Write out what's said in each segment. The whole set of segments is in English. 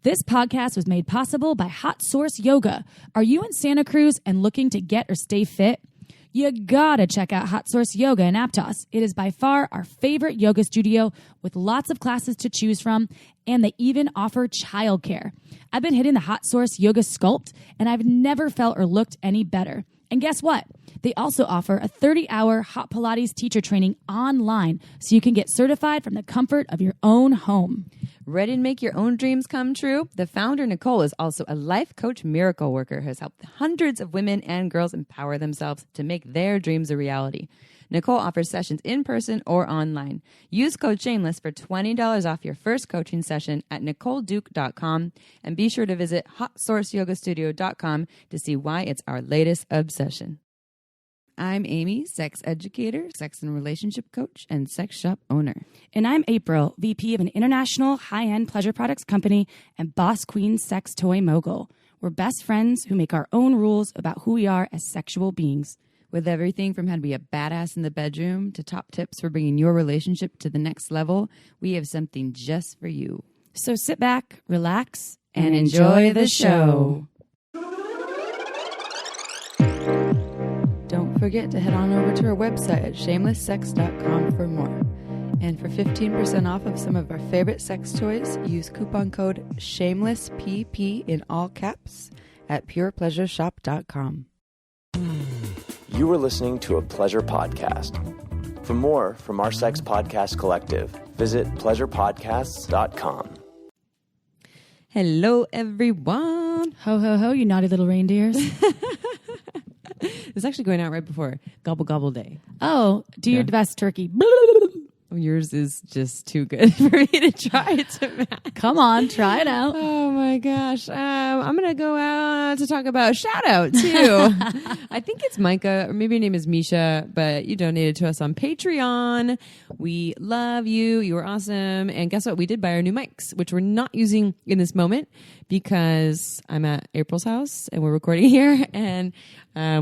This podcast was made possible by Hot Source Yoga. Are you in Santa Cruz and looking to get or stay fit? You gotta check out Hot Source Yoga in Aptos. It is by far our favorite yoga studio with lots of classes to choose from, and they even offer childcare. I've been hitting the Hot Source Yoga Sculpt, and I've never felt or looked any better. And guess what? They also offer a 30-hour Hot Pilates teacher training online so you can get certified from the comfort of your own home. Ready to make your own dreams come true? The founder, Nicole, is also a life coach miracle worker who has helped hundreds of women and girls empower themselves to make their dreams a reality. Nicole offers sessions in person or online. Use code SHAMELESS for $20 off your first coaching session at NicoleDuke.com, and be sure to visit HotSourceYogaStudio.com to see why it's our latest obsession. I'm Amy, sex educator, sex and relationship coach, and sex shop owner. And I'm April, VP of an international high-end pleasure products company and boss queen sex toy mogul. We're best friends who make our own rules about who we are as sexual beings. With everything from how to be a badass in the bedroom to top tips for bringing your relationship to the next level, we have something just for you. So sit back, relax, and enjoy the show. Don't forget to head on over to our website at shamelesssex.com for more. And for 15% off of some of our favorite sex toys, use coupon code SHAMELESSPP in all caps at purepleasureshop.com. You are listening to a pleasure podcast. For more from our sex podcast collective, visit pleasurepodcasts.com. Hello, everyone. Ho, ho, ho, you naughty little reindeers. It's actually going out right before Gobble Gobble Day. Oh, do your best, turkey. Yours is just too good for me to try to match. Come on, try it out. Oh my gosh. I'm going to go out to talk about shout out too. I think it's Micah, or maybe your name is Misha, but you donated to us on Patreon. We love you. You were awesome. And guess what? We did buy our new mics, which we're not using in this moment because I'm at April's house and we're recording here, and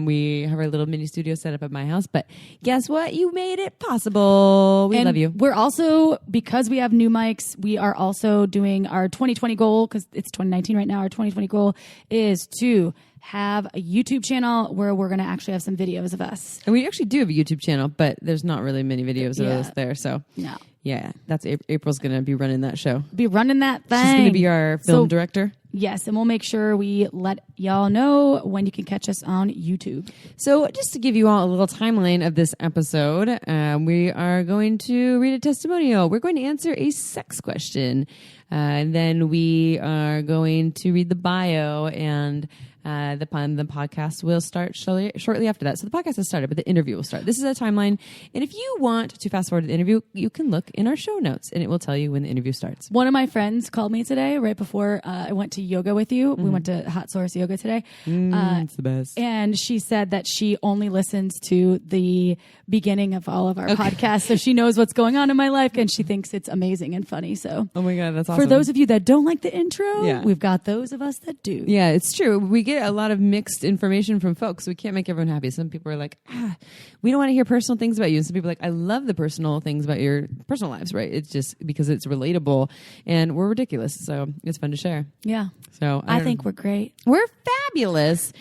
we have our little mini studio set up at my house. But guess what? You made it possible. We love you. We're also, because we have new mics, we are also doing our 2020 goal, because it's 2019 right now. Our 2020 goal is to have a YouTube channel where we're going to actually have some videos of us. And we actually do have a YouTube channel, but there's not really many videos of us there. So no. Yeah, that's April's going to be running that show. Be running that thing. She's going to be our film director. Yes, and we'll make sure we let y'all know when you can catch us on YouTube. So just to give you all a little timeline of this episode, we are going to read a testimonial. We're going to answer a sex question. And then we are going to read the bio, and the podcast will start shortly after that. So the podcast has started, but the interview will start. This is a timeline. And if you want to fast forward the interview, you can look in our show notes, and it will tell you when the interview starts. One of my friends called me today right before I went to yoga with you. Mm-hmm. We went to Hot Source Yoga today. It's the best. And she said that she only listens to the beginning of all of our podcasts, so she knows what's going on in my life, and she thinks it's amazing and funny. So, oh my God, that's awesome. For those of you that don't like the intro, we've got those of us that do. Yeah, it's true. We get a lot of mixed information from folks. We can't make everyone happy. Some people are like, we don't want to hear personal things about you. And some people are like, I love the personal things about your personal lives, right? It's just because it's relatable, and we're ridiculous. So it's fun to share. Yeah. So I think we're great. We're fabulous.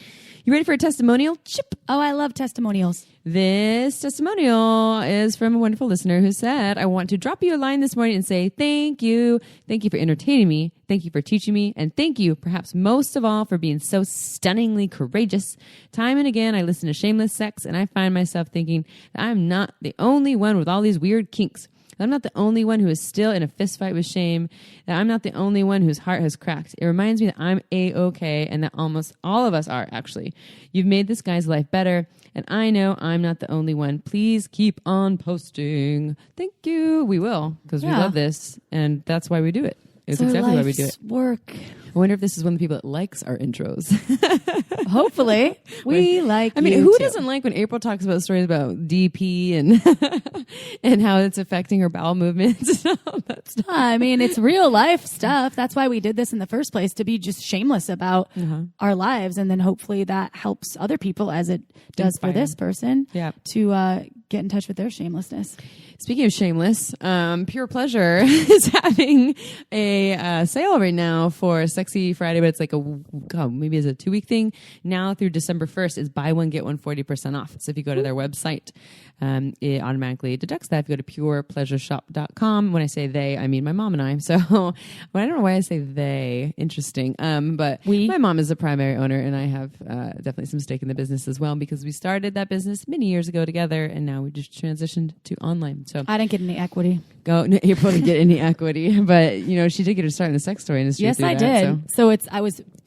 You ready for a testimonial? Chip. Oh, I love testimonials. This testimonial is from a wonderful listener who said, I want to drop you a line this morning and say, thank you. Thank you for entertaining me. Thank you for teaching me. And thank you, perhaps most of all, for being so stunningly courageous. Time and again, I listen to Shameless Sex, and I find myself thinking that I'm not the only one with all these weird kinks. I'm not the only one who is still in a fist fight with shame, that I'm not the only one whose heart has cracked. It reminds me that I'm A-okay, and that almost all of us are, actually. You've made this guy's life better, and I know I'm not the only one. Please keep on posting. Thank you. We will, because we love this, and that's why we do it. It's exactly why we do it. Work. I wonder if this is one of the people that likes our intros. Hopefully. We like I mean, you who too. doesn't like when April talks about stories about DP and and how it's affecting her bowel movements and all that stuff? I mean, it's real life stuff. That's why we did this in the first place, to be just shameless about our lives. And then hopefully that helps other people, as it does for this person, to get in touch with their shamelessness. Speaking of shameless, Pure Pleasure is having a sale right now for Sexy Friday, but it's like maybe it's a 2-week thing. Now through December 1st is buy one, get one 40% off. So if you go to their website, it automatically deducts that. If you go to purepleasureshop.com, when I say they, I mean my mom and I. So well, I don't know why I say they. Interesting. But my mom is the primary owner, and I have definitely some stake in the business as well, because we started that business many years ago together, and now we just transitioned to online. So I didn't get any equity. No, April didn't get any equity, but she did get her start in the sex toy industry. Yes, I did. So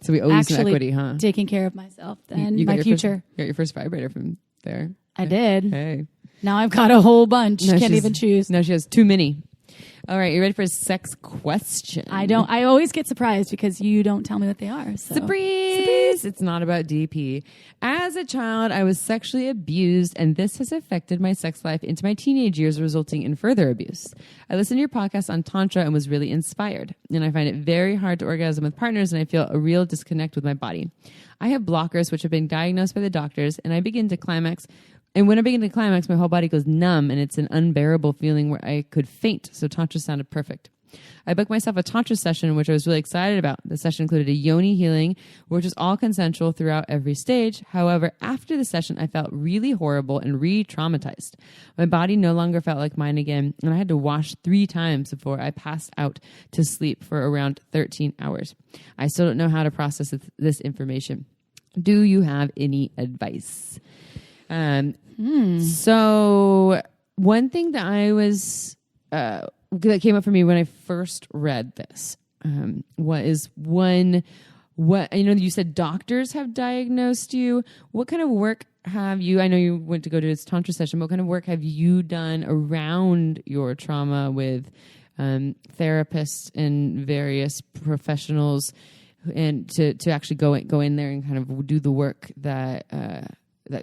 we owe you some equity, huh? Taking care of myself then. You my future. You got your first vibrator from there. I did. Hey. Now I've got a whole bunch. Can't even choose. No, she has too many. All right, you ready for a sex question? I don't. I always get surprised because you don't tell me what they are. So. Surprise! It's not about DP. As a child, I was sexually abused, and this has affected my sex life into my teenage years, resulting in further abuse. I listened to your podcast on Tantra and was really inspired, and I find it very hard to orgasm with partners, and I feel a real disconnect with my body. I have blockers, which have been diagnosed by the doctors, and I begin to climax. And when I begin to climax, my whole body goes numb, and it's an unbearable feeling where I could faint. So Tantra sounded perfect. I booked myself a Tantra session, which I was really excited about. The session included a yoni healing, which was all consensual throughout every stage. However, after the session, I felt really horrible and re-traumatized. My body no longer felt like mine again, and I had to wash 3 times before I passed out to sleep for around 13 hours. I still don't know how to process this information. Do you have any advice? So one thing that I was, that came up for me when I first read this, you said doctors have diagnosed you. What kind of work have you, I know you went to go to this Tantra session, what kind of work have you done around your trauma with, therapists and various professionals, and to actually go in there and kind of do the work that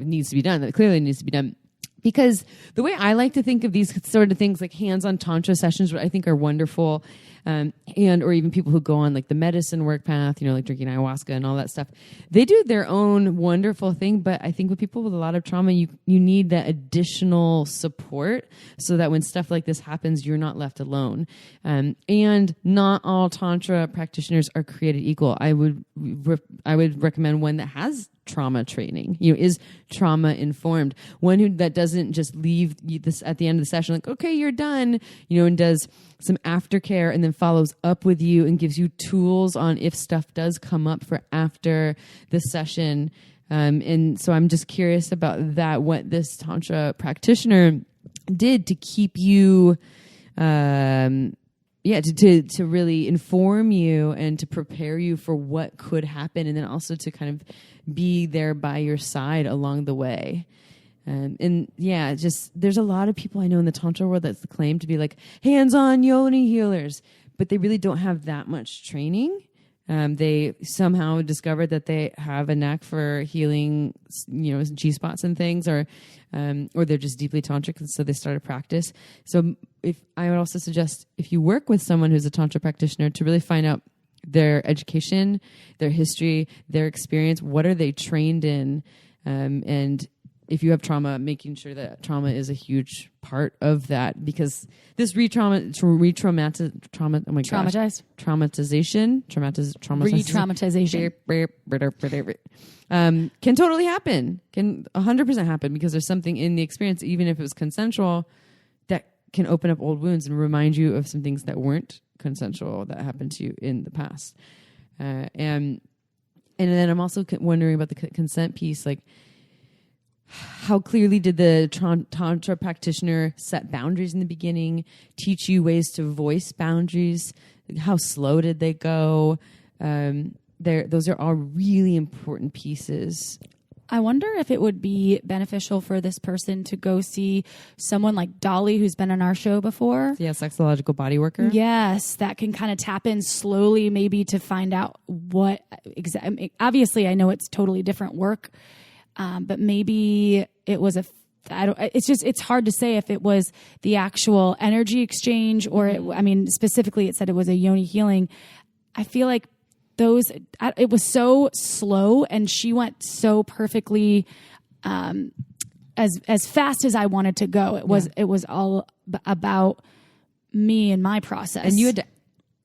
needs to be done, that clearly needs to be done? Because the way I like to think of these sort of things, like hands-on Tantra sessions, what I think are wonderful, or even people who go on like the medicine work path, like drinking ayahuasca and all that stuff, they do their own wonderful thing. But I think with people with a lot of trauma, you need that additional support so that when stuff like this happens, you're not left alone. And not all Tantra practitioners are created equal. I would recommend one that has trauma training, is trauma informed, one that doesn't just leave this at the end of the session like, okay, you're done, and does some aftercare and then follows up with you and gives you tools on if stuff does come up for after the session. And so I'm just curious about that, what this Tantra practitioner did to keep you to really inform you and to prepare you for what could happen, and then also to kind of be there by your side along the way. There's a lot of people I know in the Tantra world that claim to be like hands-on yoni healers, but they really don't have that much training. They somehow discovered that they have a knack for healing, G-spots and things, or they're just deeply tantric, and so they start a practice. So I would also suggest, if you work with someone who's a Tantra practitioner, to really find out their education, their history, their experience, what are they trained in, and if you have trauma, making sure that trauma is a huge part of that, because this re-traumatization, can totally happen, can 100% happen, because there's something in the experience, even if it was consensual, that can open up old wounds and remind you of some things that weren't consensual that happened to you in the past. And then I'm also wondering about the consent piece, like, how clearly did the Tantra practitioner set boundaries in the beginning, teach you ways to voice boundaries? How slow did they go? Those are all really important pieces. I wonder if it would be beneficial for this person to go see someone like Dolly, who's been on our show before. Yeah, sexological body worker. Yes, that can kind of tap in slowly, maybe to find out what exactly. Obviously, I know it's totally different work. But maybe it was it's hard to say if it was the actual energy exchange or specifically it said it was a yoni healing. I feel like it was so slow, and she went so perfectly, as fast as I wanted to go. It was all about me and my process. And you had to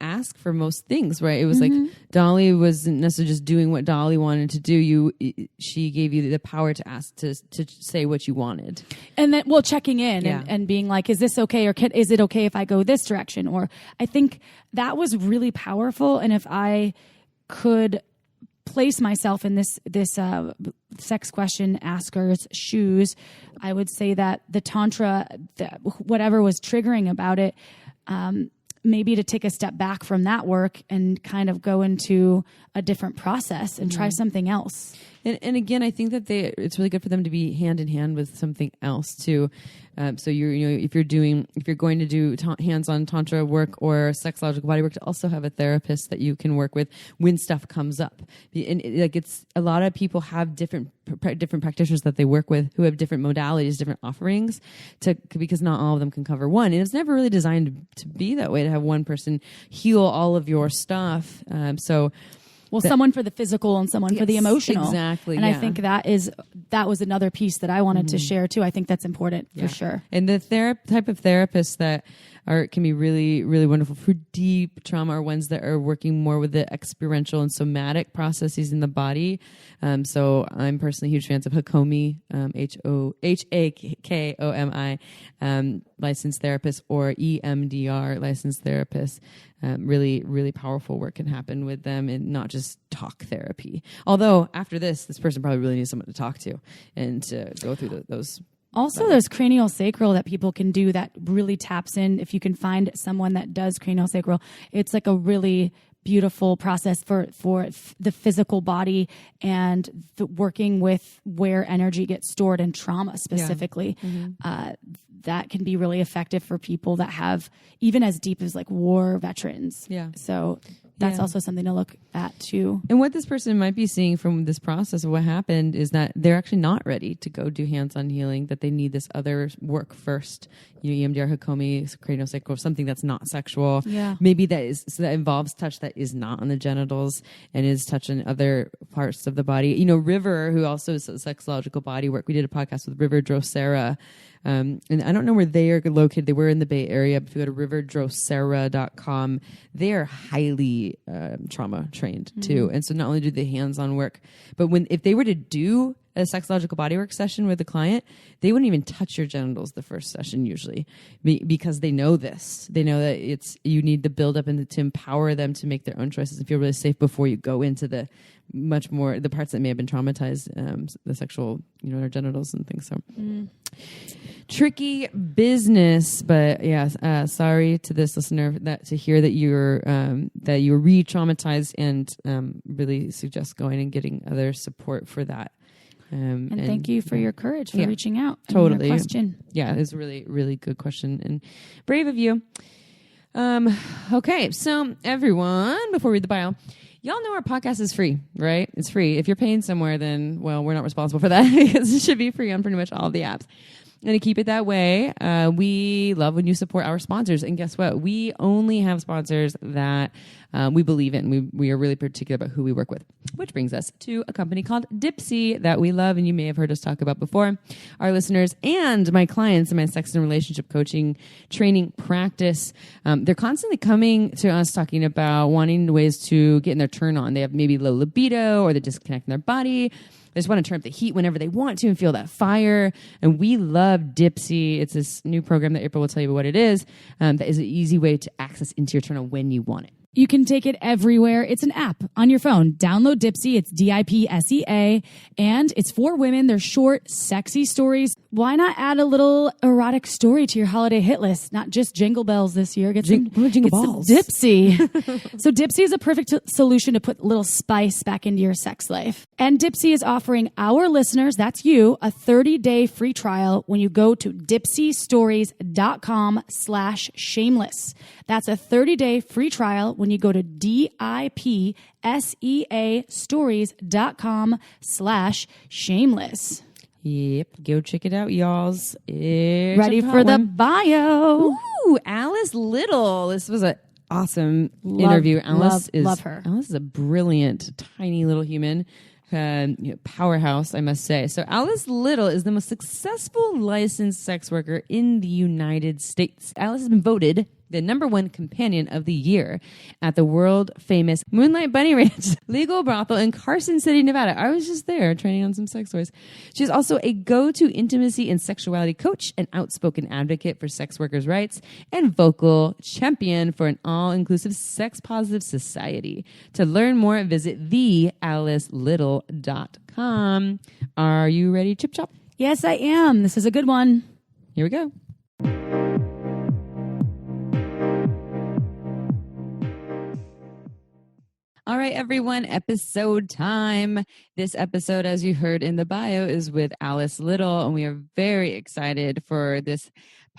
ask for most things, right? It was like Dolly wasn't necessarily just doing what Dolly wanted to do. She gave you the power to ask to say what you wanted, and then checking in and being like, is this okay, or is it okay if I go this direction? Or I think that was really powerful. And if I could place myself in this sex question asker's shoes, I would say that the tantra, whatever was triggering about it, maybe to take a step back from that work and kind of go into a different process and try something else. And again, I think that it's really good for them to be hand in hand with something else too. So if you're going to do hands-on tantra work or sexological body work, to also have a therapist that you can work with when stuff comes up. And it's a lot of people have different practitioners that they work with who have different modalities, different offerings, because not all of them can cover one. And it's never really designed to be that way, to have one person heal all of your stuff. Someone for the physical and someone for the emotional. Exactly. And I think that was another piece that I wanted to share too. I think that's important for sure. And the type of therapists that can be really, really wonderful for deep trauma are ones that are working more with the experiential and somatic processes in the body. So I'm personally huge fans of Hakomi, Hakomi, licensed therapist, or EMDR, licensed therapist. Really, really powerful work can happen with them, and not just talk therapy. Although after this person probably really needs someone to talk to and to go through those. Also, there's cranial sacral that people can do that really taps in. If you can find someone that does cranial sacral, it's like a really beautiful process for the physical body and working with where energy gets stored in trauma specifically. That can be really effective for people that have even as deep as like war veterans. Yeah. So that's also something to look at too. And what this person might be seeing from this process of what happened is that they're actually not ready to go do hands-on healing, that they need this other work first. EMDR, Hakomi, craniosacral, something that's not sexual. Yeah. Maybe that involves touch that is not on the genitals and is touching other parts of the body. River, who also is sexological body work. We did a podcast with River Drosera. And I don't know where they are located. They were in the Bay Area, but if you go to riverdrosera.com, they are highly trauma trained too. And so not only do they hands-on work, but if they were to do a sexological bodywork session with a client, they wouldn't even touch your genitals the first session usually, because they know this. They know that you need the build up and to empower them to make their own choices and feel really safe before you go into the much more the parts that may have been traumatized, the sexual, our genitals and things. So tricky business, but sorry to this listener to hear that you're re-traumatized, and really suggest going and getting other support for that. And thank you for your courage for reaching out. Totally. Your question. Yeah, it's a really, really good question and brave of you. Okay, so everyone, before we read the bio, y'all know our podcast is free, right? It's free. If you're paying somewhere, then, we're not responsible for that because it should be free on pretty much all of the apps. And to keep it that way, we love when you support our sponsors. And guess what? We only have sponsors that we believe in. We are really particular about who we work with, which brings us to a company called Dipsea that we love, and you may have heard us talk about before. Our listeners and my clients in my sex and relationship coaching training practice, they're constantly coming to us talking about wanting ways to get in their turn on. They have maybe low libido, or they're disconnecting their body. They just want to turn up the heat whenever they want to and feel that fire. And we love Dipsea. It's this new program that April will tell you what it is. That is an easy way to access into your turn on when you want it. You can take it everywhere. It's an app on your phone. Download Dipsea. It's Dipsea. And it's for women. They're short, sexy stories. Why not add a little erotic story to your holiday hit list? Not just Jingle Bells this year. Get some Dipsea. So Dipsea is a perfect solution to put a little spice back into your sex life. And Dipsea is offering our listeners, that's you, a 30-day free trial when you go to dipseastories.com/shameless. That's a 30-day free trial when you go to dipseastories.com/shameless. Yep, go check it out, y'alls. Ready for the bio? Ooh, Alice Little. This was an awesome interview. Alice love her. Alice is a brilliant, tiny little human. powerhouse, I must say. So Alice Little is the most successful licensed sex worker in the United States. Alice has been voted the #1 companion of the year at the world famous Moonlite Bunny Ranch legal brothel in Carson City, Nevada. I was just there training on some sex toys. She's also a go-to intimacy and sexuality coach, an outspoken advocate for sex workers' rights, and vocal champion for an all-inclusive sex-positive society. To learn more, visit thealicelittle.com. Are you ready, Chip Chop? Yes, I am. This is a good one. Here we go. All right, everyone, episode time. This episode, as you heard in the bio, is with Alice Little, and we are very excited for this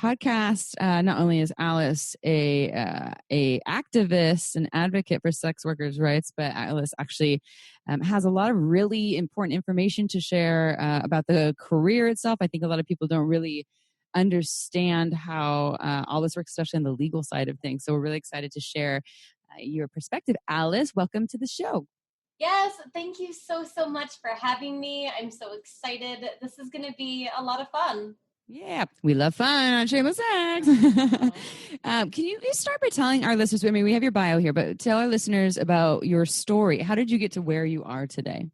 podcast. Not only is Alice a activist and advocate for sex workers' rights, but Alice actually has a lot of really important information to share about the career itself. I think a lot of people don't really understand how all this works, especially on the legal side of things. So we're really excited to share your perspective. Alice, welcome to the show. Yes, thank you so much for having me. I'm so excited. This is going to be a lot of fun. Yeah, we love fun on Shameless Sex. Can you start by telling our listeners, I mean, we have your bio here, but tell our listeners about your story. How did you get to where you are today?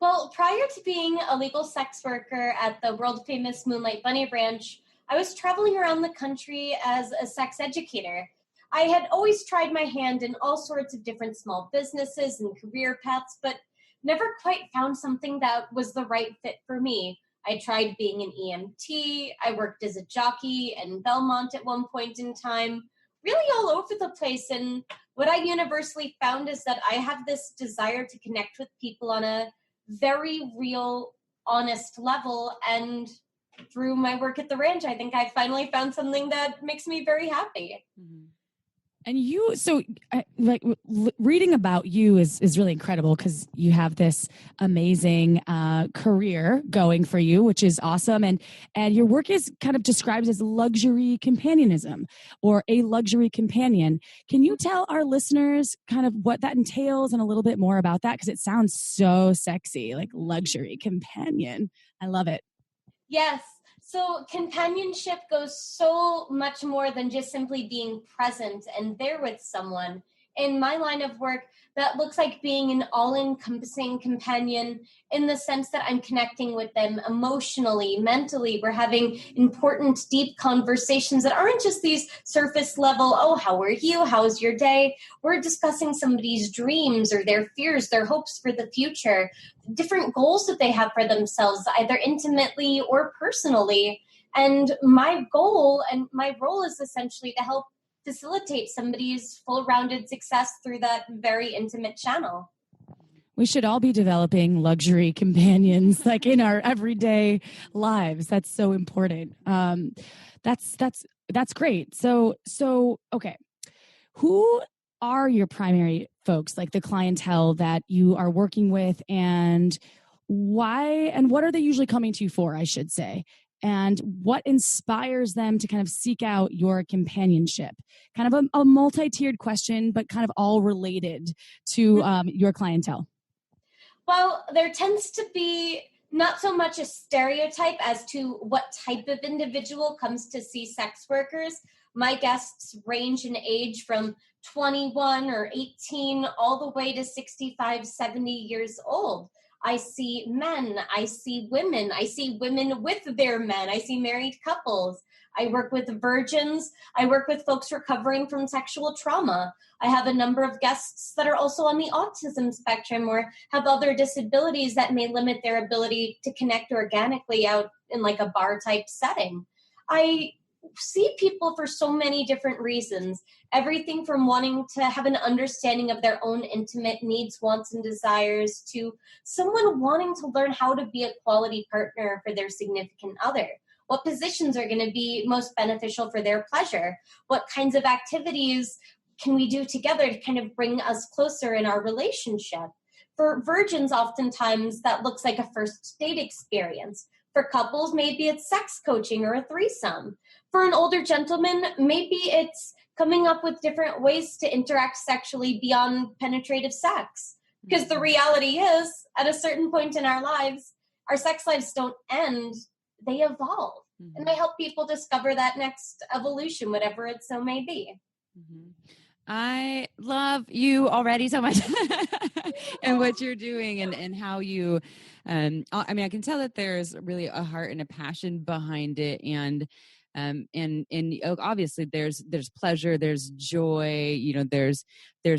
Well, prior to being a legal sex worker at the world famous Moonlite Bunny Ranch, I was traveling around the country as a sex educator. I had always tried my hand in all sorts of different small businesses and career paths, but never quite found something that was the right fit for me. I tried being an EMT. I worked as a jockey in Belmont at one point in time, really all over the place. And what I universally found is that I have this desire to connect with people on a very real, honest level. And through my work at the ranch, I think I finally found something that makes me very happy. Mm-hmm. And you, so reading about you is really incredible because you have this amazing career going for you, which is awesome. And your work is kind of described as luxury companionism or a luxury companion. Can you tell our listeners kind of what that entails and a little bit more about that? Because it sounds so sexy, like luxury companion. I love it. Yes. So companionship goes so much more than just simply being present and there with someone. In my line of work, that looks like being an all-encompassing companion in the sense that I'm connecting with them emotionally, mentally. We're having important, deep conversations that aren't just these surface level, oh, how are you? How's your day? We're discussing somebody's dreams or their fears, their hopes for the future, different goals that they have for themselves, either intimately or personally. And my goal and my role is essentially to help facilitate somebody's full-rounded success through that very intimate channel. We should all be developing luxury companions like in our everyday lives. That's so important. That's great. So okay. Who are your primary folks, like the clientele that you are working with, and why and what are they usually coming to you for, I should say? And what inspires them to kind of seek out your companionship? Kind of a multi-tiered question, but kind of all related to your clientele. Well, there tends to be not so much a stereotype as to what type of individual comes to see sex workers. My guests range in age from 21 or 18 all the way to 65, 70 years old. I see men, I see women with their men, I see married couples. I work with virgins. I work with folks recovering from sexual trauma. I have a number of guests that are also on the autism spectrum or have other disabilities that may limit their ability to connect organically out in like a bar type setting. I see people for so many different reasons, everything from wanting to have an understanding of their own intimate needs, wants, and desires to someone wanting to learn how to be a quality partner for their significant other. What positions are going to be most beneficial for their pleasure? What kinds of activities can we do together to kind of bring us closer in our relationship? For virgins, oftentimes that looks like a first date experience. For couples, maybe it's sex coaching or a threesome. For an older gentleman, maybe it's coming up with different ways to interact sexually beyond penetrative sex. Because the reality is, at a certain point in our lives, our sex lives don't end, they evolve. And I help people discover that next evolution, whatever it so may be. I love you already so much and what you're doing and how you, I mean, I can tell that there's really a heart and a passion behind it. And obviously there's pleasure, there's joy, you know, there's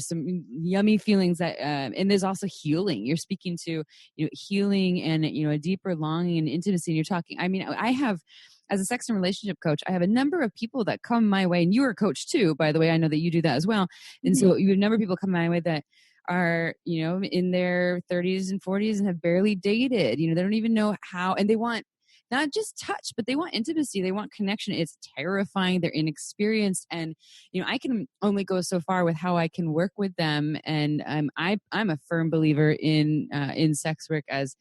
some yummy feelings that, and there's also healing. You're speaking to, you know, healing and, you know, a deeper longing and intimacy. And you're talking, I mean, I have, as a sex and relationship coach, I have a number of people that come my way, and you are a coach too, by the way. I know that you do that as well. And so you have a number of people come my way that are, you know, in their 30s and 40s and have barely dated. You know, they don't even know how, and they want not just touch, but they want intimacy. They want connection. It's terrifying. They're inexperienced. And, you know, I can only go so far with how I can work with them. And I'm a firm believer in sex work as,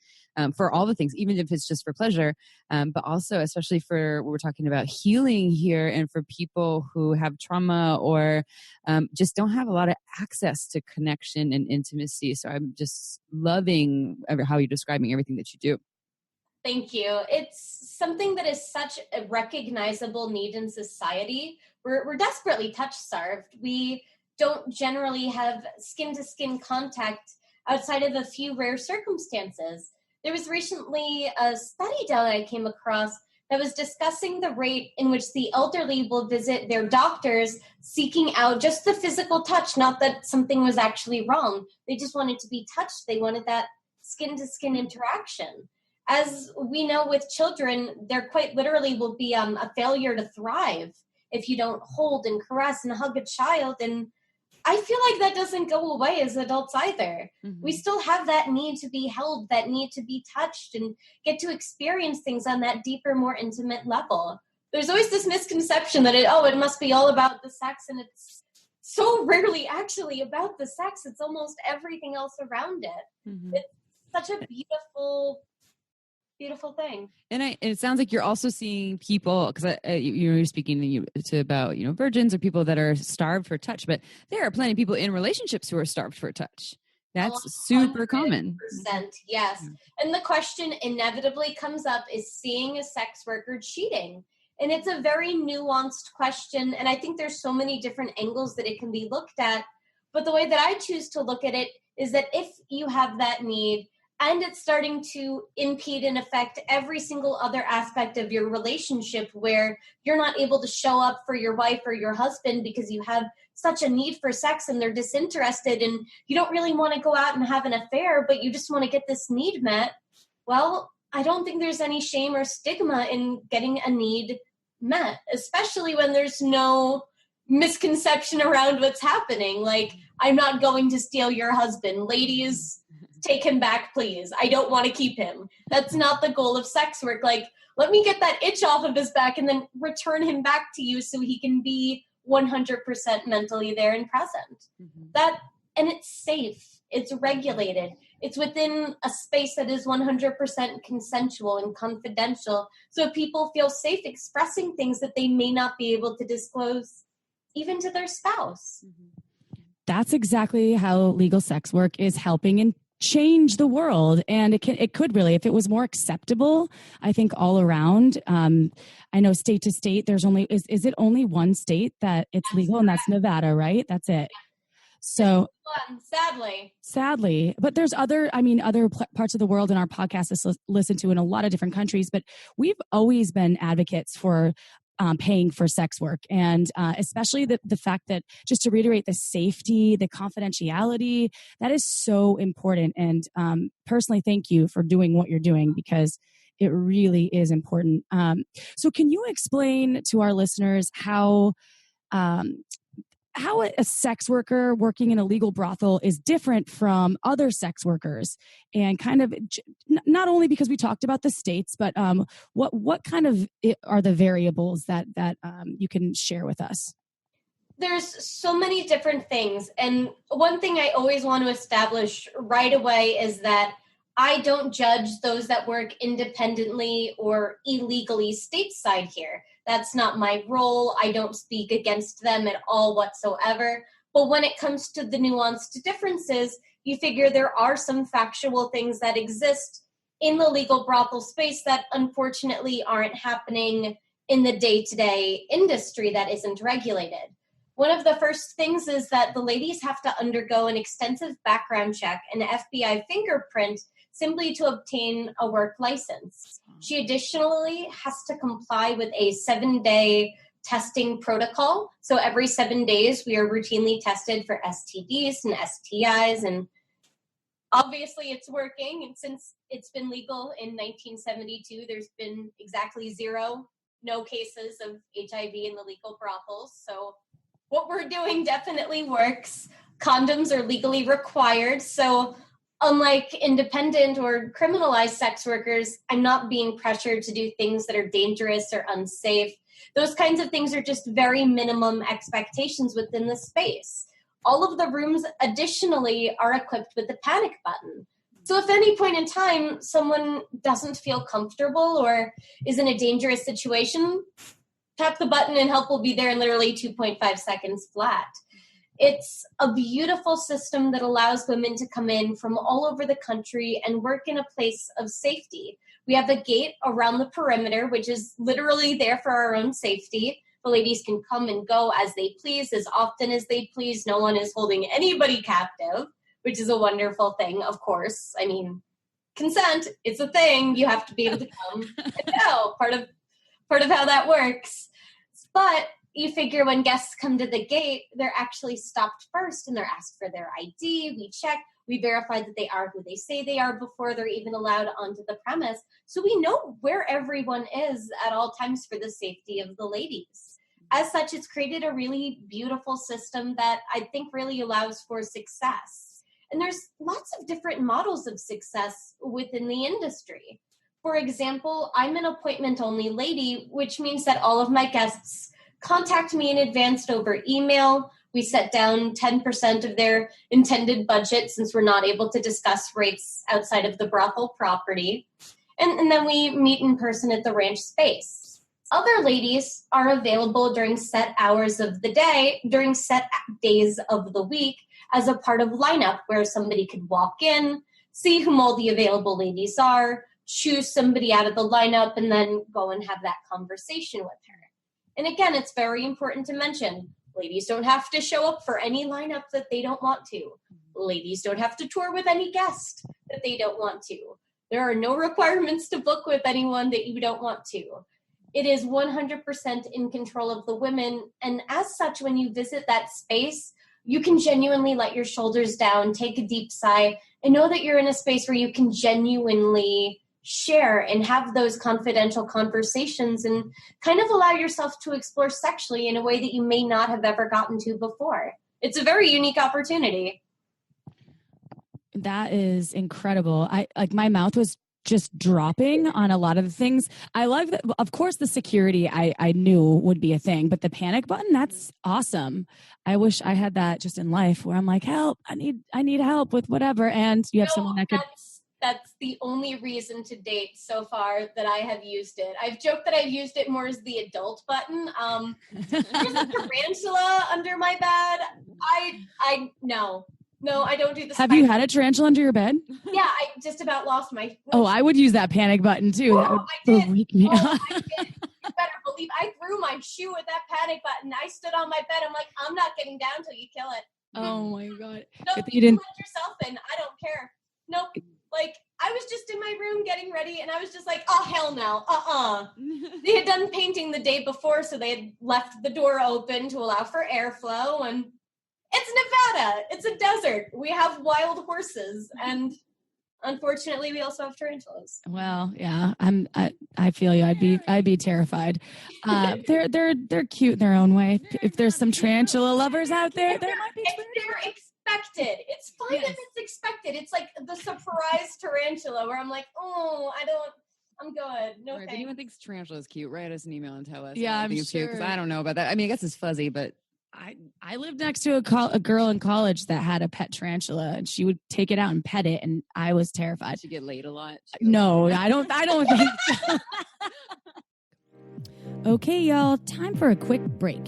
for all the things, even if it's just for pleasure, but also especially for what we're talking about healing here, and for people who have trauma or just don't have a lot of access to connection and intimacy. So I'm just loving how you're describing everything that you do. Thank you. It's something that is such a recognizable need in society. We're desperately touch-starved. We don't generally have skin-to-skin contact outside of a few rare circumstances. There was recently a study that I came across that was discussing the rate in which the elderly will visit their doctors seeking out just the physical touch, not that something was actually wrong. They just wanted to be touched. They wanted that skin-to-skin interaction. As we know with children, there quite literally will be a failure to thrive if you don't hold and caress and hug a child. And I feel like that doesn't go away as adults either. We still have that need to be held, that need to be touched and get to experience things on that deeper, more intimate level. There's always this misconception that it must be all about the sex, and it's so rarely actually about the sex. It's almost everything else around it. It's such a beautiful thing. And it sounds like you're also seeing people, because you're speaking to about, you know, virgins or people that are starved for touch, but there are plenty of people in relationships who are starved for touch. That's super common. Yes. And the question inevitably comes up is seeing a sex worker cheating. And it's a very nuanced question. And I think there's so many different angles that it can be looked at. But the way that I choose to look at it is that if you have that need, and it's starting to impede and affect every single other aspect of your relationship, where you're not able to show up for your wife or your husband because you have such a need for sex and they're disinterested and you don't really want to go out and have an affair, but you just want to get this need met. Well, I don't think there's any shame or stigma in getting a need met, especially when there's no misconception around what's happening. Like, I'm not going to steal your husband. Ladies, take him back, please. I don't want to keep him. That's not the goal of sex work. Like, let me get that itch off of his back and then return him back to you so he can be 100% mentally there and present. And it's safe. It's regulated. It's within a space that is 100% consensual and confidential. So people feel safe expressing things that they may not be able to disclose even to their spouse. That's exactly how legal sex work is helping and change the world. And it could really, if it was more acceptable, I think all around. I know state to state, there's only, is it only one state that it's legal, and that's Nevada, right? That's it. So sadly, but there's other parts of the world in our podcast is listened to in a lot of different countries, but we've always been advocates for paying for sex work. And especially the fact that, just to reiterate, the safety, the confidentiality, that is so important. And personally, thank you for doing what you're doing, because it really is important. So can you explain to our listeners how a sex worker working in a legal brothel is different from other sex workers, and kind of not only because we talked about the states, but what kind of are the variables that you can share with us? There's so many different things. And one thing I always want to establish right away is that I don't judge those that work independently or illegally stateside here. That's not my role. I don't speak against them at all whatsoever. But when it comes to the nuanced differences, you figure there are some factual things that exist in the legal brothel space that unfortunately aren't happening in the day-to-day industry that isn't regulated. One of the first things is that the ladies have to undergo an extensive background check and FBI fingerprint simply to obtain a work license. She additionally has to comply with a 7-day testing protocol. So every 7 days, we are routinely tested for STDs and STIs, and obviously it's working. And since it's been legal in 1972, there's been exactly no cases of HIV in the legal brothels. So what we're doing definitely works. Condoms are legally required. So unlike independent or criminalized sex workers, I'm not being pressured to do things that are dangerous or unsafe. Those kinds of things are just very minimum expectations within the space. All of the rooms additionally are equipped with a panic button. So if at any point in time someone doesn't feel comfortable or is in a dangerous situation, tap the button and help will be there in literally 2.5 seconds flat. It's a beautiful system that allows women to come in from all over the country and work in a place of safety. We have a gate around the perimeter, which is literally there for our own safety. The ladies can come and go as they please, as often as they please. No one is holding anybody captive, which is a wonderful thing, of course. I mean, consent, it's a thing. You have to be able to come and go, part of how that works. But you figure when guests come to the gate, they're actually stopped first and they're asked for their ID. We check, we verify that they are who they say they are before they're even allowed onto the premise. So we know where everyone is at all times for the safety of the ladies. As such, it's created a really beautiful system that I think really allows for success. And there's lots of different models of success within the industry. For example, I'm an appointment-only lady, which means that all of my guests contact me in advance over email. We set down 10% of their intended budget since we're not able to discuss rates outside of the brothel property. And then we meet in person at the ranch space. Other ladies are available during set hours of the day, during set days of the week, as a part of lineup where somebody could walk in, see whom all the available ladies are, choose somebody out of the lineup, and then go and have that conversation with her. And again, it's very important to mention, ladies don't have to show up for any lineup that they don't want to. Ladies don't have to tour with any guest that they don't want to. There are no requirements to book with anyone that you don't want to. It is 100% in control of the women. And as such, when you visit that space, you can genuinely let your shoulders down, take a deep sigh, and know that you're in a space where you can genuinely share and have those confidential conversations and kind of allow yourself to explore sexually in a way that you may not have ever gotten to before. It's a very unique opportunity. That is incredible. My mouth was just dropping on a lot of the things. I love that. Of course, the security I knew would be a thing, but the panic button, that's awesome. I wish I had that just in life where I'm like, help, I need help with whatever. And you have someone that could. That's the only reason to date so far that I have used it. I've joked that I've used it more as the adult button. There's a tarantula under my bed. No, I don't do this. Have you had a tarantula under your bed? Yeah, I just about lost my. Oh, I would use that panic button too. That would freak me out. I did. You better believe I threw my shoe at that panic button. I stood on my bed. I'm like, I'm not getting down till you kill it. Oh my God. Nope, you didn't let yourself in. I don't care. Nope. Like, I was just in my room getting ready, and I was just like, oh, hell no. They had done painting the day before, so they had left the door open to allow for airflow, and it's Nevada. It's a desert. We have wild horses, and unfortunately, we also have tarantulas. Well, yeah, I feel you. I'd be terrified. They're cute in their own way. If there's some tarantula lovers out there, there might be. They're expected. It's fine if it's expected. It's like the surprise tarantula where I'm like, oh, I'm good. No, thanks. If anyone thinks tarantula is cute, write us an email and tell us. Yeah, I'm sure. Because I don't know about that. I mean, I guess it's fuzzy, but I lived next to a girl in college that had a pet tarantula, and she would take it out and pet it, and I was terrified. Did you get laid a lot? No, I don't think so. Okay, y'all, time for a quick break.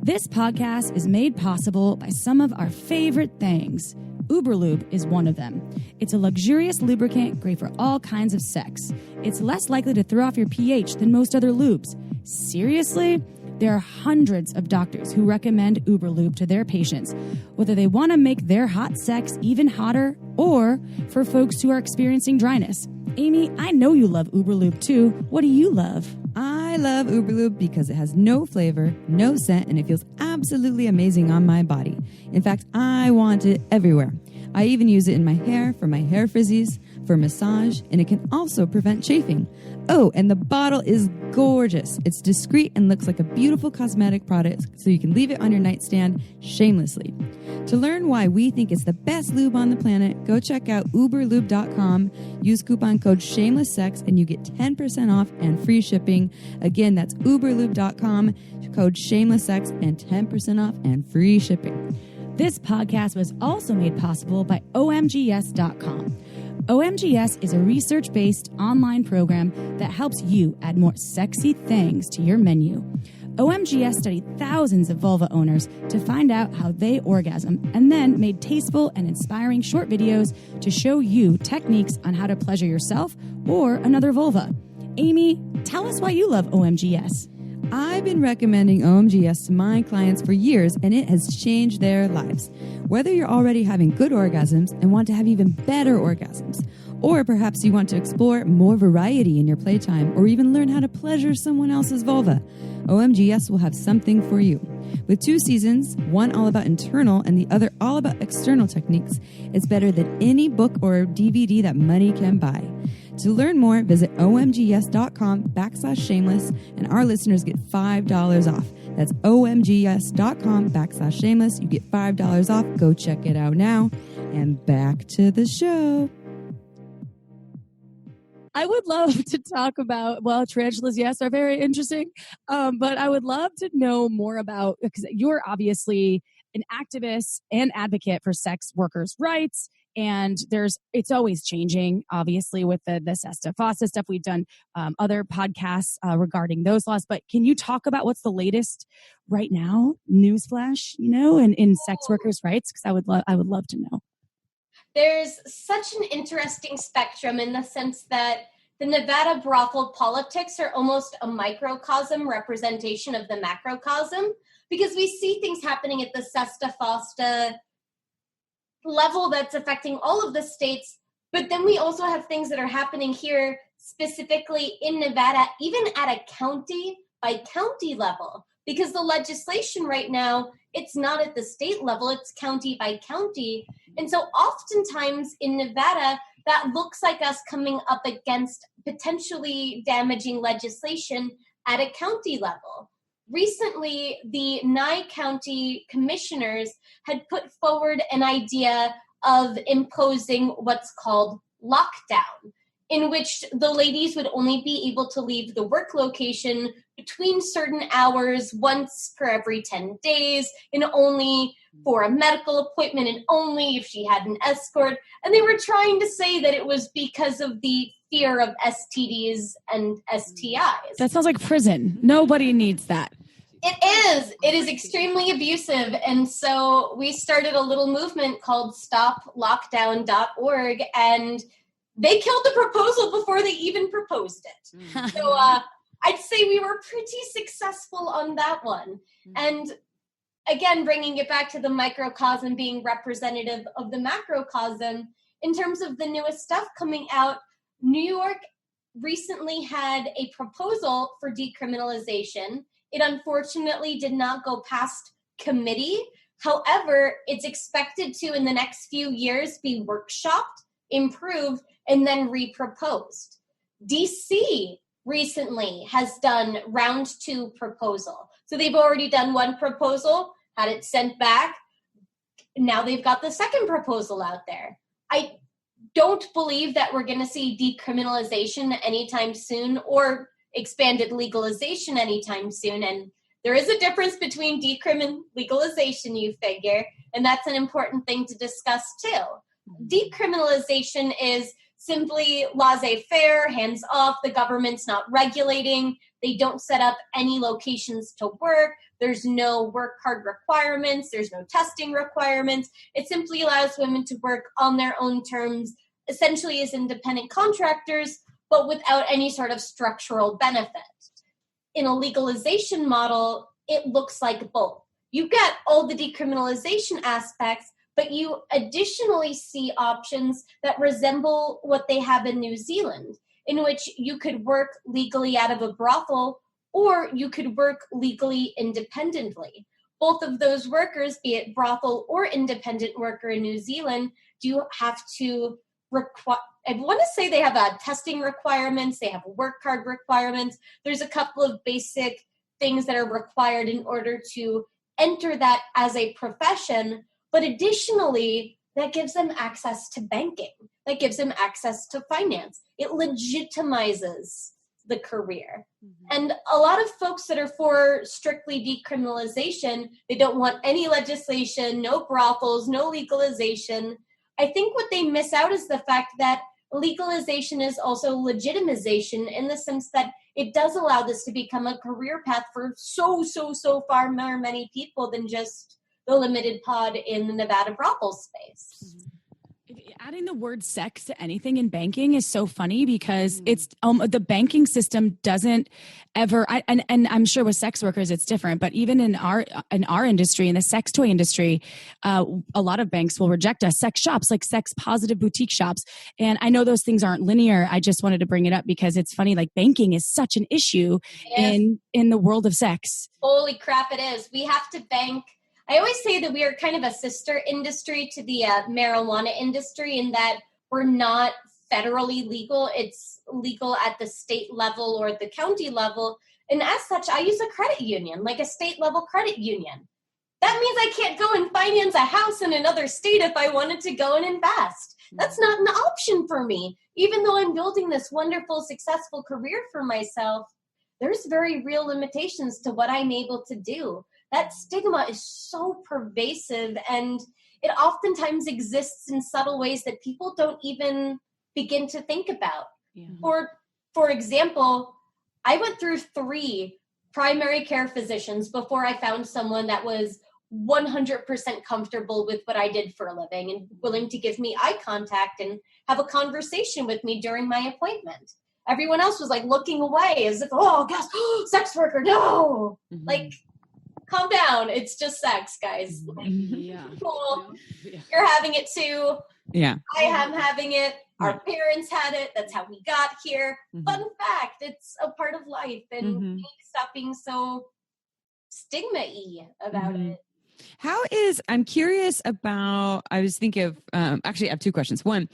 This podcast is made possible by some of our favorite things. Uberlube is one of them. It's a luxurious lubricant great for all kinds of sex. It's less likely to throw off your pH than most other lubes. Seriously? There are hundreds of doctors who recommend Uberlube to their patients, whether they want to make their hot sex even hotter or for folks who are experiencing dryness. Amy, I know you love Uberlube too. What do you love? I love Uberlube because it has no flavor, no scent, and it feels absolutely amazing on my body. In fact, I want it everywhere. I even use it in my hair for my hair frizzies, for massage, and it can also prevent chafing. Oh, and the bottle is gorgeous. It's discreet and looks like a beautiful cosmetic product, so you can leave it on your nightstand shamelessly. To learn why we think it's the best lube on the planet, go check out uberlube.com. Use coupon code SHAMELESSSEX and you get 10% off and free shipping. Again, that's uberlube.com, code SHAMELESSSEX and 10% off and free shipping. This podcast was also made possible by omgs.com. OMGS is a research-based online program that helps you add more sexy things to your menu. OMGS studied thousands of vulva owners to find out how they orgasm and then made tasteful and inspiring short videos to show you techniques on how to pleasure yourself or another vulva. Amy, tell us why you love OMGS. I've been recommending OMGS to my clients for years, and it has changed their lives. Whether you're already having good orgasms and want to have even better orgasms, or perhaps you want to explore more variety in your playtime, or even learn how to pleasure someone else's vulva, OMGS will have something for you. With 2 seasons, one all about internal and the other all about external techniques, it's better than any book or DVD that money can buy. To learn more, visit omgs.com/shameless, and our listeners get $5 off. That's omgs.com/shameless. You get $5 off. Go check it out now. And back to the show. I would love to talk about, well, tarantulas, yes, are very interesting, but I would love to know more about, because you're obviously an activist and advocate for sex workers' rights, and it's always changing, obviously, with the SESTA, FOSTA stuff. We've done other podcasts regarding those laws, but can you talk about what's the latest right now, newsflash, in sex workers' rights? Because I would love to know. There's such an interesting spectrum in the sense that the Nevada brothel politics are almost a microcosm representation of the macrocosm, because we see things happening at the SESTA, FOSTA level that's affecting all of the states, but then we also have things that are happening here specifically in Nevada, even at a county by county level, because the legislation right now, it's not at the state level, it's county by county. And so oftentimes in Nevada, that looks like us coming up against potentially damaging legislation at a county level. Recently, the Nye County commissioners had put forward an idea of imposing what's called lockdown, in which the ladies would only be able to leave the work location between certain hours once per every 10 days, and only for a medical appointment, and only if she had an escort. And they were trying to say that it was because of the fear of STDs and STIs. That sounds like prison. Nobody needs that. It is extremely abusive. And so we started a little movement called stoplockdown.org, and they killed the proposal before they even proposed it. So I'd say we were pretty successful on that one. And again, bringing it back to the microcosm being representative of the macrocosm, in terms of the newest stuff coming out, New York recently had a proposal for decriminalization. It unfortunately did not go past committee. However, it's expected to, in the next few years, be workshopped, improved, and then reproposed. DC recently has done round 2 proposal. So they've already done one proposal, had it sent back. Now they've got the second proposal out there. I don't believe that we're going to see decriminalization anytime soon, or expanded legalization anytime soon. And there is a difference between decrim and legalization, you figure, and that's an important thing to discuss too. Decriminalization is simply laissez-faire, hands off. The government's not regulating. They don't set up any locations to work. There's no work card requirements. There's no testing requirements. It simply allows women to work on their own terms, essentially as independent contractors, but without any sort of structural benefit. In a legalization model, it looks like both. You get all the decriminalization aspects, but you additionally see options that resemble what they have in New Zealand, in which you could work legally out of a brothel or you could work legally independently. Both of those workers, be it brothel or independent worker in New Zealand, do have to I want to say they have testing requirements, they have work card requirements. There's a couple of basic things that are required in order to enter that as a profession, but additionally, that gives them access to banking. That gives them access to finance. It legitimizes the career. Mm-hmm. And a lot of folks that are for strictly decriminalization, they don't want any legislation, no brothels, no legalization. I think what they miss out is the fact that legalization is also legitimization in the sense that it does allow this to become a career path for so far more many people than just the limited pod in the Nevada brothel space. Mm-hmm. Adding the word sex to anything in banking is so funny because it's the banking system doesn't ever. And I'm sure with sex workers it's different, but even in our industry, in the sex toy industry, a lot of banks will reject us. Sex shops, like sex positive boutique shops, and I know those things aren't linear. I just wanted to bring it up because it's funny. Like banking is such an issue in the world of sex. Holy crap, it is. We have to bank. I always say that we are kind of a sister industry to the marijuana industry in that we're not federally legal. It's legal at the state level or the county level. And as such, I use a credit union, like a state level credit union. That means I can't go and finance a house in another state if I wanted to go and invest. That's not an option for me. Even though I'm building this wonderful, successful career for myself, there's very real limitations to what I'm able to do. That stigma is so pervasive, and it oftentimes exists in subtle ways that people don't even begin to think about. Yeah. For example, I went through 3 primary care physicians before I found someone that was 100% comfortable with what I did for a living and willing to give me eye contact and have a conversation with me during my appointment. Everyone else was like looking away as if, oh gosh, sex worker, no! Mm-hmm. Like, calm down. It's just sex, guys. Yeah. Cool. Yeah. You're having it too. Yeah. I am having it. Our parents had it. That's how we got here. Mm-hmm. Fun fact. It's a part of life. And we need to stop being so stigma-y about it. I'm curious about, I was thinking of, actually I have 2 questions. One,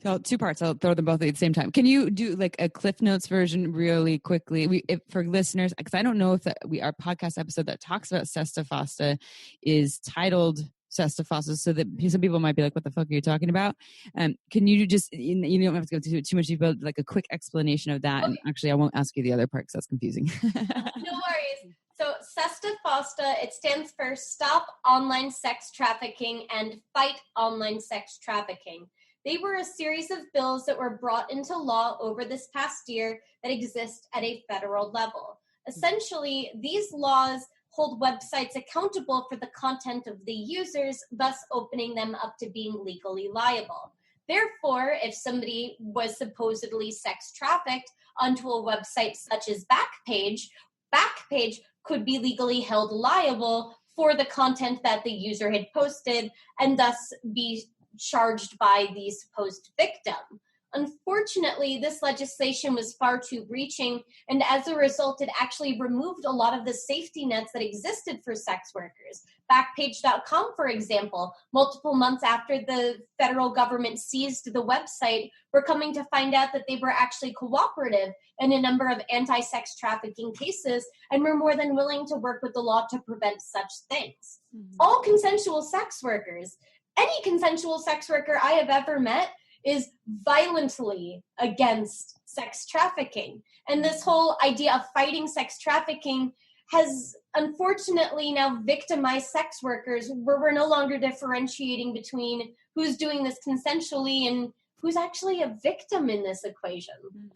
so 2 parts. I'll throw them both at the same time. Can you do like a Cliff Notes version really quickly for listeners? Because I don't know if our podcast episode that talks about SESTA FOSTA is titled SESTA FOSTA, so that some people might be like, what the fuck are you talking about? Can you just, you don't have to go too much detail, like a quick explanation of that. Okay. And actually, I won't ask you the other part because that's confusing. No worries. So SESTA FOSTA, it stands for Stop Online Sex Trafficking and Fight Online Sex Trafficking. They were a series of bills that were brought into law over this past year that exist at a federal level. Essentially, these laws hold websites accountable for the content of the users, thus opening them up to being legally liable. Therefore, if somebody was supposedly sex trafficked onto a website such as Backpage could be legally held liable for the content that the user had posted and thus be charged by the supposed victim. Unfortunately, this legislation was far too reaching, and as a result, it actually removed a lot of the safety nets that existed for sex workers. Backpage.com, for example, multiple months after the federal government seized the website, we're coming to find out that they were actually cooperative in a number of anti-sex trafficking cases and were more than willing to work with the law to prevent such things. Mm-hmm. All consensual sex workers, any consensual sex worker I have ever met is violently against sex trafficking. And this whole idea of fighting sex trafficking has unfortunately now victimized sex workers, where we're no longer differentiating between who's doing this consensually and who's actually a victim in this equation.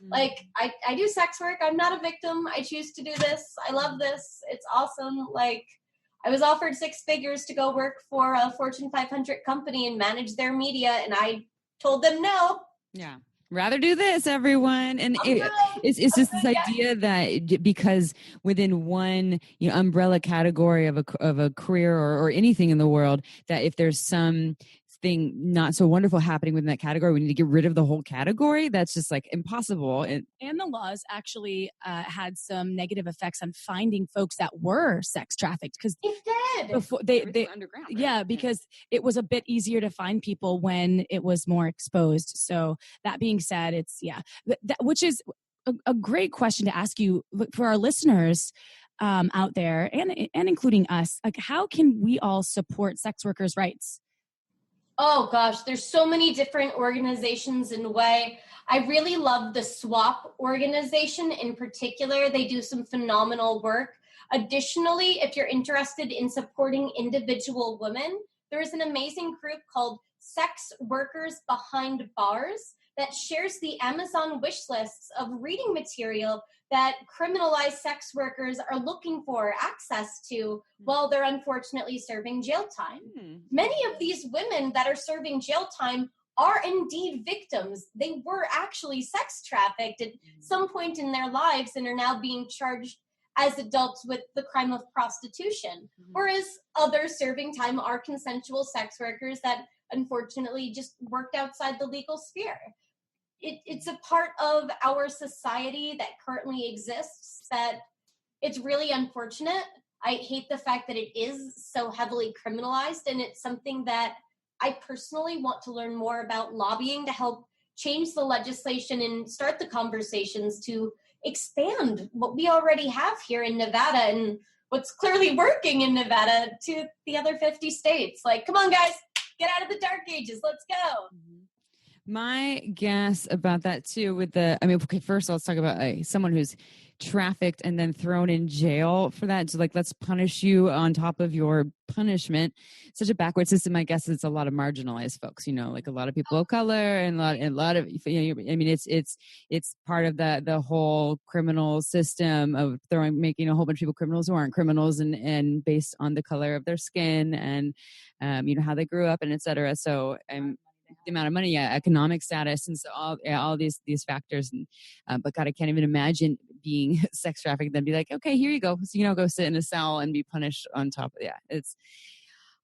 Like, I do sex work. I'm not a victim. I choose to do this. I love this. It's awesome. Like, I was offered 6 figures to go work for a Fortune 500 company and manage their media, and I told them no. Yeah. Rather do this, everyone. And it's just this idea that because within one umbrella category of a career or anything in the world, that if there's something not so wonderful happening within that category, we need to get rid of the whole category. That's just like impossible. And the laws actually had some negative effects on finding folks that were sex trafficked, because before they underground, right? Yeah, because it was a bit easier to find people when it was more exposed. So that being said, it's which is a great question to ask you for our listeners out there, and including us. Like, how can we all support sex workers' rights? Oh gosh, there's so many different organizations in the way. I really love the SWAP organization in particular. They do some phenomenal work. Additionally, if you're interested in supporting individual women, there's an amazing group called Sex Workers Behind Bars that shares the Amazon wish lists of reading material that criminalized sex workers are looking for access to while they're unfortunately serving jail time. Many of these women that are serving jail time are indeed victims. They were actually sex trafficked at some point in their lives and are now being charged as adults with the crime of prostitution, whereas others serving time are consensual sex workers that unfortunately just worked outside the legal sphere. It's a part of our society that currently exists that it's really unfortunate. I hate the fact that it is so heavily criminalized, and it's something that I personally want to learn more about, lobbying to help change the legislation and start the conversations to expand what we already have here in Nevada and what's clearly working in Nevada to the other 50 states. Like, come on, guys, get out of the dark ages. Let's go. My guess about that too, first let's talk about someone who's trafficked and then thrown in jail for that. So like, let's punish you on top of your punishment. Such a backward system. I guess it's a lot of marginalized folks, like a lot of people of color and a lot of, it's part of the whole criminal system of making a whole bunch of people criminals who aren't criminals and based on the color of their skin and, how they grew up and et cetera. So the amount of money, economic status, and so all these factors. And but God, I can't even imagine being sex trafficked and then be like, okay, here you go. So, go sit in a cell and be punished on top of it's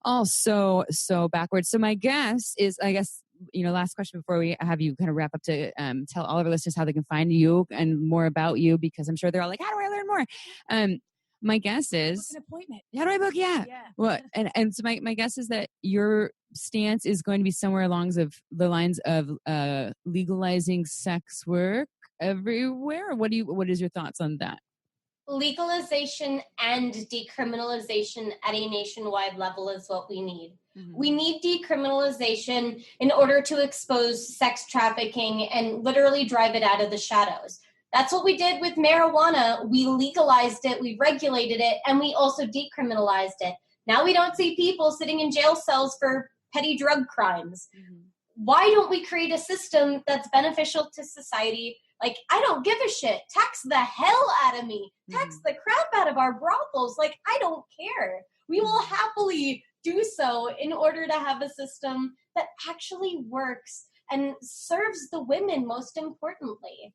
all so backwards. So my guess is, last question before we have you kind of wrap up, to tell all of our listeners how they can find you and more about you, because I'm sure they're all like, how do I learn more? My guess is book an appointment. How do I book? Yeah. Well, and so my guess is that your stance is going to be somewhere along the lines of legalizing sex work everywhere. What is your thoughts on that? Legalization and decriminalization at a nationwide level is what we need. We need decriminalization in order to expose sex trafficking and literally drive it out of the shadows. That's what we did with marijuana. We legalized it, we regulated it, and we also decriminalized it. Now we don't see people sitting in jail cells for petty drug crimes. Why don't we create a system that's beneficial to society? Like, I don't give a shit. Tax the hell out of me. Tax the crap out of our brothels. Like, I don't care. We will happily do so in order to have a system that actually works and serves the women most importantly.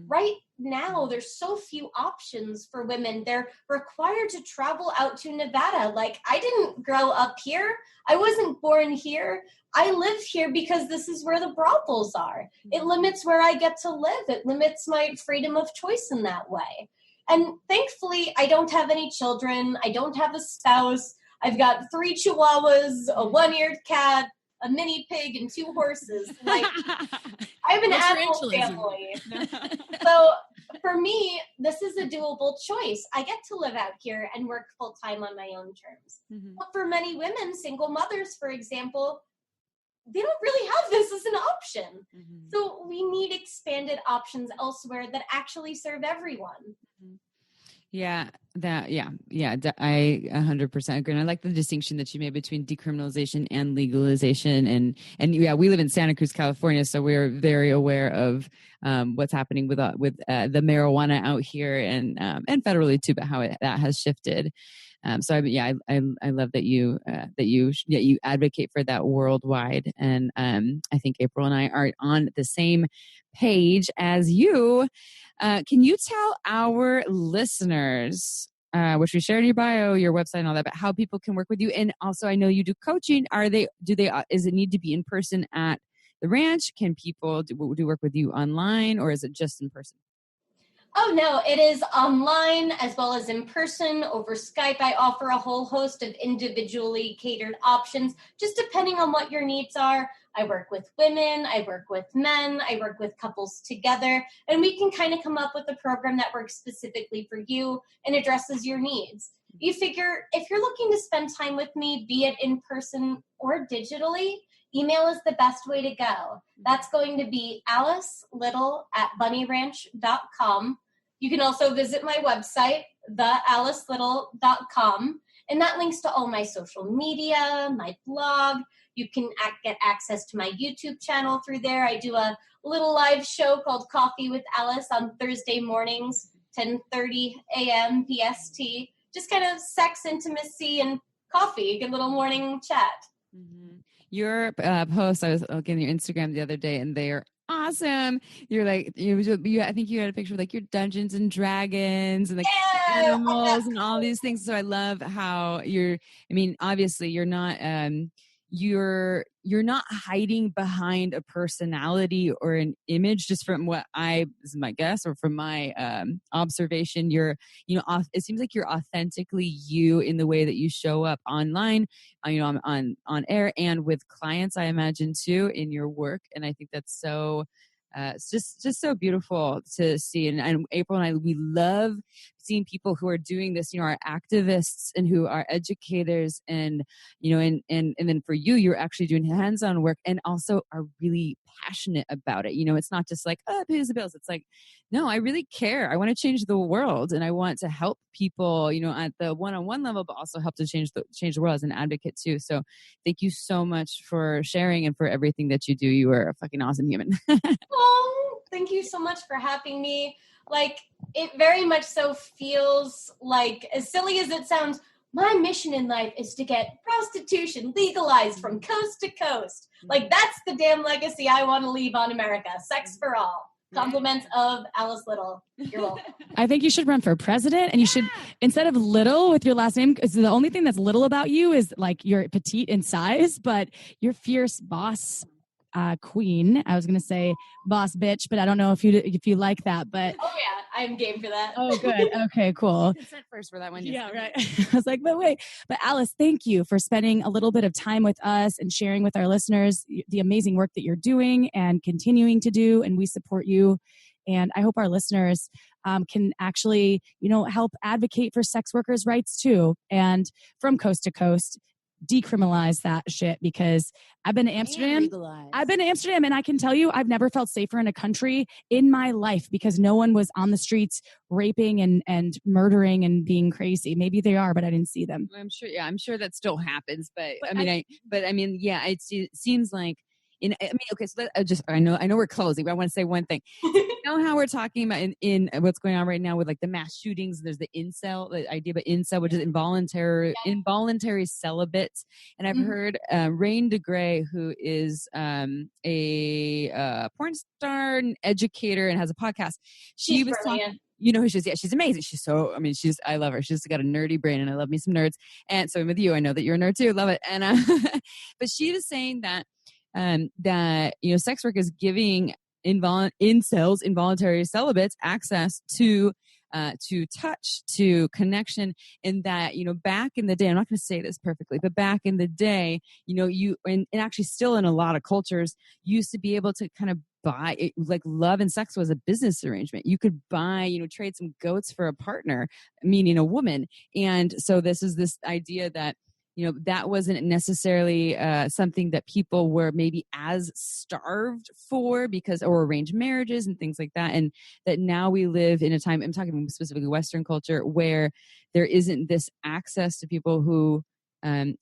Right now, there's so few options for women. They're required to travel out to Nevada. Like, I didn't grow up here. I wasn't born here. I live here because this is where the brothels are. It limits where I get to live. It limits my freedom of choice in that way. And thankfully, I don't have any children. I don't have a spouse. I've got 3 chihuahuas, a 1-eared cat, a mini pig, and 2 horses. Like, I have an animal family. So for me, this is a doable choice. I get to live out here and work full time on my own terms. But for many women, single mothers, for example, they don't really have this as an option. So we need expanded options elsewhere that actually serve everyone. Yeah, I 100% agree. And I like the distinction that you made between decriminalization and legalization. And yeah, we live in Santa Cruz, California, so we're very aware of what's happening with the marijuana out here and federally too, but how that has shifted. So I love that you advocate for that worldwide, and I think April and I are on the same page as you. Can you tell our listeners, which we shared in your bio, your website, and all that, but how people can work with you? And also, I know you do coaching. Does it need to be in person at the ranch? Can people do work with you online, or is it just in person? Oh, no, it is online as well as in person over Skype. I offer a whole host of individually catered options, just depending on what your needs are. I work with women, I work with men, I work with couples together, and we can kind of come up with a program that works specifically for you and addresses your needs. You figure if you're looking to spend time with me, be it in person or digitally, email is the best way to go. That's going to be alicelittle@bunnyranch.com. You can also visit my website, thealicelittle.com, and that links to all my social media, my blog. You can get access to my YouTube channel through there. I do a little live show called Coffee with Alice on Thursday mornings, 10:30 a.m. PST. Just kind of sex, intimacy, and coffee, a little morning chat. Mm-hmm. Your post, I was looking at your Instagram the other day, and they are awesome. You're like, I think you had a picture of like your Dungeons and Dragons and like animals and all these things. So I love how obviously you're not, you're not hiding behind a personality or an image. Just from what this is my guess, or from my observation, it seems like you're authentically you in the way that you show up online, on air and with clients, I imagine too, in your work. And I think that's so it's just so beautiful to see. And April and I, we love seeing people who are doing this, are activists and who are educators, and then for you, you're actually doing hands-on work and also are really passionate about it. It's not just like, oh, pays the bills. It's like, no, I really care. I want to change the world, and I want to help people, at the one-on-one level, but also help to change the world as an advocate too. So thank you so much for sharing and for everything that you do. You are a fucking awesome human. Oh, thank you so much for having me. Like, it very much so feels like, as silly as it sounds, my mission in life is to get prostitution legalized from coast to coast. Like, that's the damn legacy I want to leave on America. Sex for all. Compliments of Alice Little. You're welcome. I think you should run for president, and you should, instead of Little with your last name, because the only thing that's little about you is like you're petite in size, but you're fierce boss queen. I was going to say boss bitch, but I don't know if you like that, but. Oh yeah, I'm game for that. Oh, good. Okay, cool. Consent first for that one. Yeah, right. I was like, but wait. But Alice, thank you for spending a little bit of time with us and sharing with our listeners the amazing work that you're doing and continuing to do. And we support you. And I hope our listeners can actually, help advocate for sex workers' rights too. And from coast to coast, decriminalize that shit, because I've been to Amsterdam. And I can tell you, I've never felt safer in a country in my life, because no one was on the streets raping and murdering and being crazy. Maybe they are, but I didn't see them. I'm sure that still happens, but it seems like okay, so I know we're closing, but I want to say one thing. You know how we're talking about in what's going on right now with like the mass shootings? There's the idea of incel, which is involuntary celibate. And I've heard Rain DeGray, who is a porn star and educator and has a podcast. She was talking. You know who she is? Yeah, she's amazing. I love her. She's got a nerdy brain, and I love me some nerds. And so with you, I know that you're a nerd too. Love it. And but she was saying that sex work is giving incels, involuntary celibates, access to touch, to connection, and that, back in the day, I'm not going to say this perfectly, but back in the day, and actually still in a lot of cultures, you used to be able to kind of buy it, like love and sex was a business arrangement. You could buy, trade some goats for a partner, meaning a woman. And so this is this idea that that wasn't necessarily something that people were maybe as starved for or arranged marriages and things like that. And that now we live in a time, I'm talking specifically Western culture, where there isn't this access to people who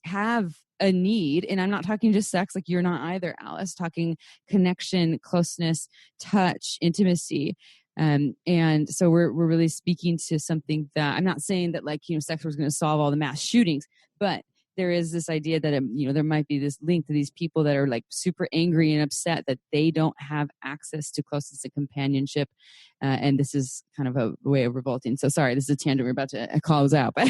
have a need. And I'm not talking just sex, like you're not either, Alice, talking connection, closeness, touch, intimacy. And so we're really speaking to something that I'm not saying that sex was going to solve all the mass shootings, but there is this idea that, there might be this link to these people that are like super angry and upset that they don't have access to closeness and companionship. And this is kind of a way of revolting. So sorry, this is a tangent we're about to close out. But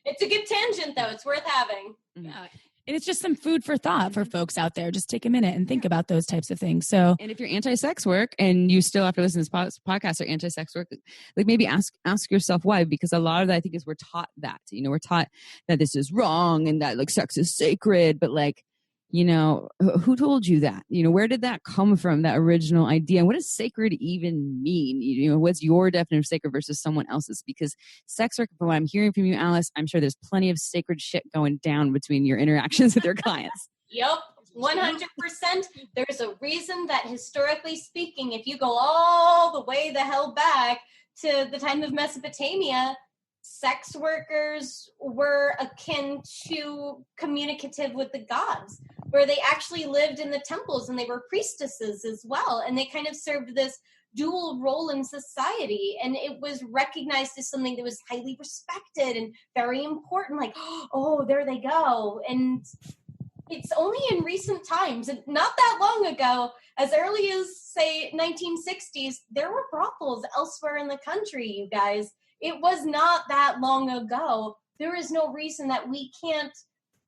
it's a good tangent, though. It's worth having. Yeah. And it's just some food for thought for folks out there. Just take a minute and think about those types of things. So, and if you're anti-sex work and you still, after listening to this podcast, are anti-sex work, maybe ask yourself why, because a lot of that, I think, is we're taught that, we're taught that this is wrong and that sex is sacred, but who told you that? Where did that come from, that original idea? And what does sacred even mean? What's your definition of sacred versus someone else's? Because sex work, from what I'm hearing from you, Alice, I'm sure there's plenty of sacred shit going down between your interactions with your clients. Yep, 100%. There's a reason that, historically speaking, if you go all the way the hell back to the time of Mesopotamia, sex workers were akin to communicative with the gods, where they actually lived in the temples and they were priestesses as well. And they kind of served this dual role in society. And it was recognized as something that was highly respected and very important. Like, oh, there they go. And it's only in recent times, not that long ago, as early as, say, 1960s, there were brothels elsewhere in the country, you guys. It was not that long ago. There is no reason that we can't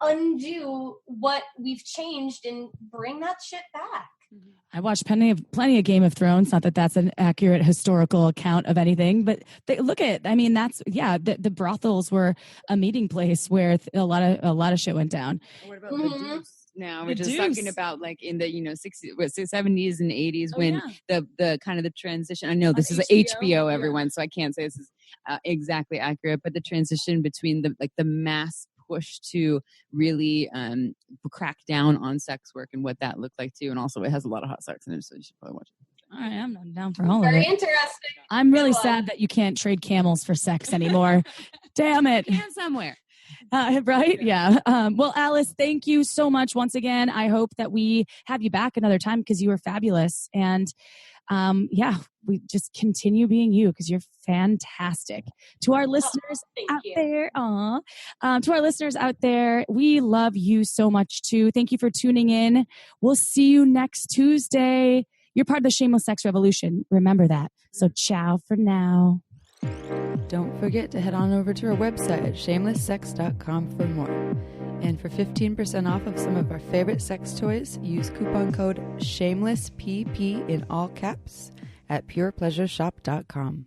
undo what we've changed and bring that shit back. I watched plenty of Game of Thrones. Not that that's an accurate historical account of anything, but the brothels were a meeting place where a lot of shit went down. What about the Deuce now? We're just talking about in the 60s, 70s and 80s when the kind of the transition. I know this is HBO, everyone, so I can't say this is exactly accurate, but the transition between the mass push to really crack down on sex work and what that looked like too, and also it has a lot of hot sex in it, so you should probably watch it. All right, I'm down for all of it. Very interesting. I'm really sad that you can't trade camels for sex anymore. Damn it. You can somewhere. Right? Yeah. Well, Alice, thank you so much once again. I hope that we have you back another time because you were fabulous. And we just continue being you because you're fantastic. To our listeners there, to our listeners out there, we love you so much too. Thank you for tuning in. We'll see you next Tuesday. You're part of the Shameless Sex Revolution. Remember that. So ciao for now. Don't forget to head on over to our website at shamelesssex.com for more. And for 15% off of some of our favorite sex toys, use coupon code SHAMELESSPP in all caps at purepleasureshop.com.